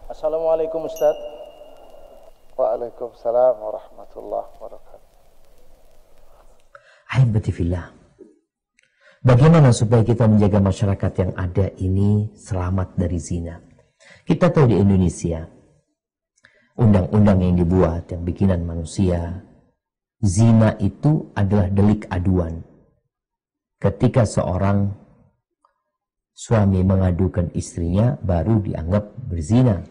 Assalamualaikum Ustaz. Waalaikumsalam warahmatullahi wabarakatuh. Ahibati fillah. Bagaimana supaya kita menjaga masyarakat yang ada ini selamat dari zina? Kita tahu di Indonesia, undang-undang yang dibuat, yang bikinan manusia, zina itu adalah delik aduan. Ketika seorang suami mengadukan istrinya, baru dianggap berzina.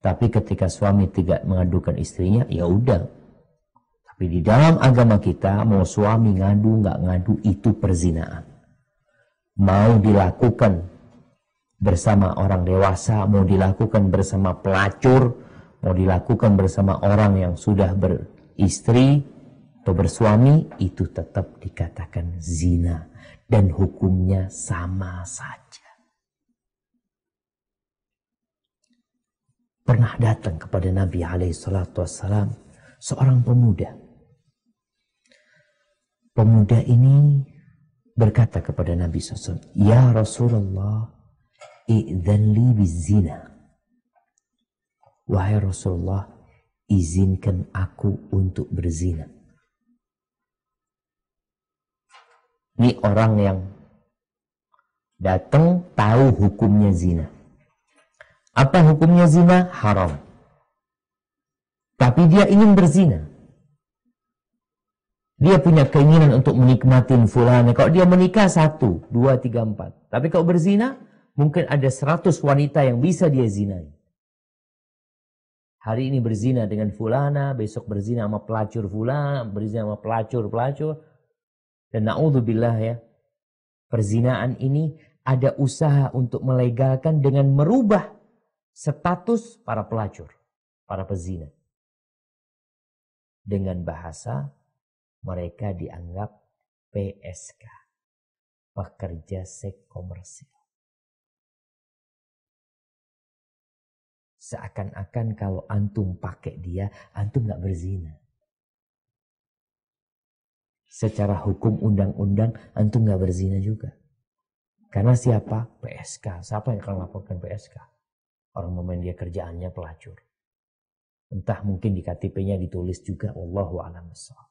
Tapi ketika suami tidak mengadukan istrinya, ya udah. Tapi di dalam agama kita, mau suami ngadu nggak ngadu itu perzinaan. Mau dilakukan bersama orang dewasa, mau dilakukan bersama pelacur, mau dilakukan bersama orang yang sudah beristri atau bersuami, itu tetap dikatakan zina dan hukumnya sama saja. Pernah datang kepada Nabi SAW seorang pemuda. Pemuda ini berkata kepada Nabi SAW, "Ya Rasulullah, i'dzan li bizina." Wahai Rasulullah, izinkan aku untuk berzina. Ini orang yang datang tahu hukumnya zina. Apa hukumnya zina? Haram. Tapi dia ingin berzina. Dia punya keinginan untuk menikmatin fulana. Kalau dia menikah 1, 2, 3, 4. Tapi kalau berzina, mungkin ada 100 wanita yang bisa dia zinai. Hari ini berzina dengan fulana, besok berzina sama pelacur fulana, berzina sama pelacur-pelacur. Dan na'udzubillah ya, perzinaan ini ada usaha untuk melegalkan dengan merubah status para pelacur, para pezina. Dengan bahasa mereka dianggap PSK, pekerja seks komersil. Seakan-akan kalau antum pakai dia, antum nggak berzina. Secara hukum undang-undang, antum nggak berzina juga. Karena siapa? PSK. Siapa yang akan melaporkan PSK? Orang momen dia kerjaannya pelacur. Entah mungkin di KTP-nya ditulis juga wallahu a'lam bishawab.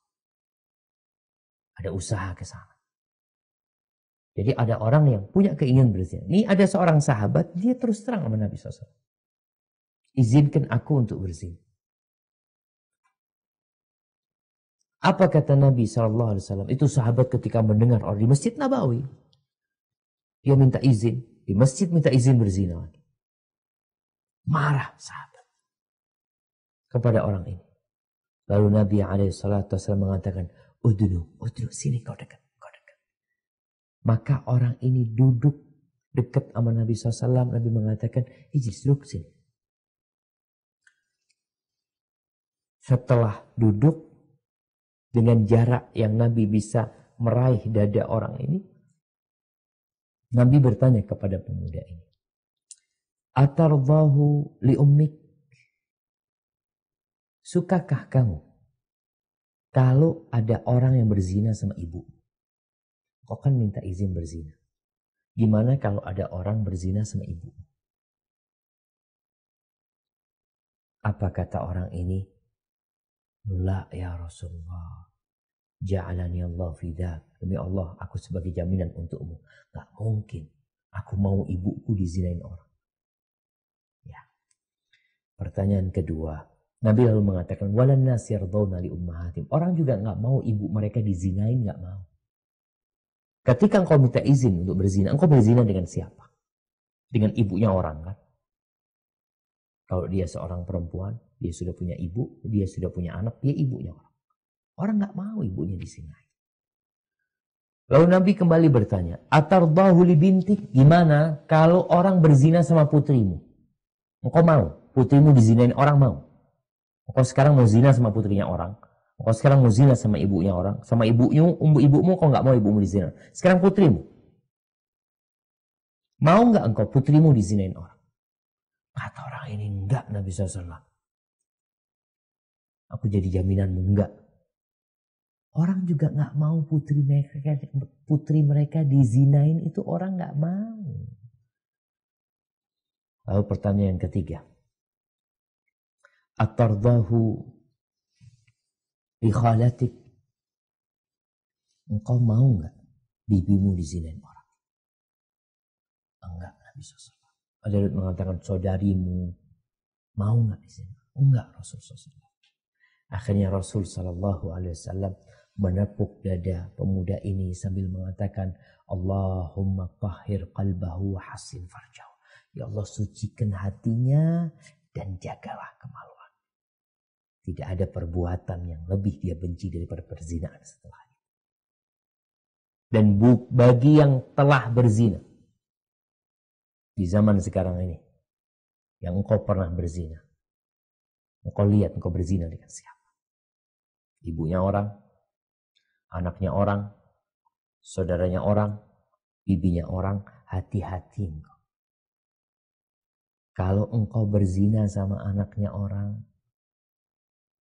Ada usaha ke sana. Jadi ada orang yang punya keinginan berzina. Ini ada seorang sahabat, dia terus terang sama Nabi SAW. Izinkan aku untuk berzina. Apa kata Nabi SAW? Itu sahabat ketika mendengar orang di Masjid Nabawi. Dia minta izin. Di masjid minta izin berzina lagi. Marah sahabat kepada orang ini. Lalu Nabi SAW mengatakan, Udnu, sini kau dekat. Maka orang ini duduk dekat sama Nabi SAW. Nabi mengatakan, ijlis, duduk sini. Setelah duduk, dengan jarak yang Nabi bisa meraih dada orang ini, Nabi bertanya kepada pemuda ini, Atardahu li ummik? Sukakah kamu kalau ada orang yang berzina sama ibu? Kau kan minta izin berzina. Gimana kalau ada orang berzina sama ibu? Apa kata orang ini? La ya Rasulullah, ja'alani Allah fidak. Demi Allah, aku sebagai jaminan untukmu. Gak mungkin aku mau ibuku dizinain orang. Ya. Pertanyaan kedua, Nabi lalu mengatakan, walan nas yardawna li ummahatim. Orang juga gak mau ibu mereka dizinain, gak mau. Ketika engkau minta izin untuk berzina, engkau berzina dengan siapa? Dengan ibunya orang kan? Kalau dia seorang perempuan, dia sudah punya ibu, dia sudah punya anak, dia ibunya orang. Orang gak mau ibunya disinai. Lalu Nabi kembali bertanya, Atardahu li bintik, gimana kalau orang berzina sama putrimu? Engkau mau? Putrimu dizinain orang mau? Engkau sekarang mau zina sama putrinya orang? Engkau sekarang mau zina sama ibunya orang? Sama ibumu kau gak mau ibumu dizina. Sekarang putrimu. Mau gak engkau putrimu dizinain orang? Kata orang ini, enggak Nabi SAW. Aku jadi jaminanmu, enggak. Orang juga enggak mau putri mereka dizinain, itu orang enggak mau. Lalu pertanyaan yang ketiga. Atardahu li khalatik. Engkau mau enggak bibimu dizinain orang? Enggak, Nabi SAW. Ada yang mengatakan saudarimu mau enggak dizinain? Enggak, Rasul SAW. Akhirnya Rasul SAW menepuk dada pemuda ini sambil mengatakan, Allahumma tahhir qalbahu wa hassin farjahu. Ya Allah, sucikan hatinya dan jagalah kemaluan. Tidak ada perbuatan yang lebih dia benci daripada perzinahan setelah itu. Dan bagi yang telah berzina di zaman sekarang ini, yang engkau pernah berzina, engkau lihat engkau berzina dengan siapa? Ibunya orang, anaknya orang, saudaranya orang, bibinya orang. Hati-hati engkau. Kalau engkau berzina sama anaknya orang,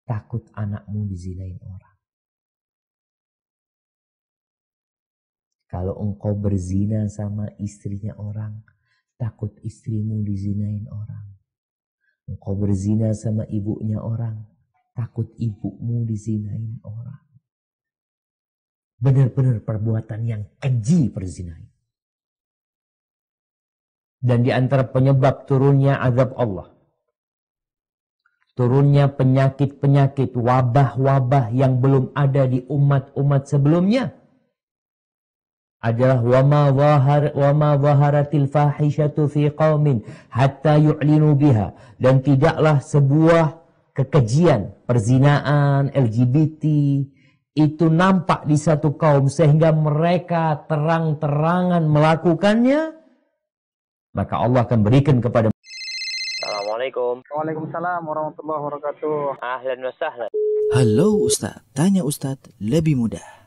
takut anakmu dizinain orang. Kalau engkau berzina sama istrinya orang, takut istrimu dizinain orang. Engkau berzina sama ibunya orang, takut ibumu dizinain orang. Benar-benar perbuatan yang keji perzinahan. Dan di antara penyebab turunnya azab Allah, turunnya penyakit-penyakit, wabah-wabah yang belum ada di umat-umat sebelumnya adalah wama zaharatil fahishatu fi qaumin hatta yu'linu biha, dan tidaklah sebuah kekejian, perzinaan, LGBT itu nampak di satu kaum sehingga mereka terang-terangan melakukannya, maka Allah akan berikan kepada. Assalamualaikum. Waalaikumsalam warahmatullahi wabarakatuh. Ahlan wa sahlan. Halo Ustaz, tanya Ustaz lebih mudah.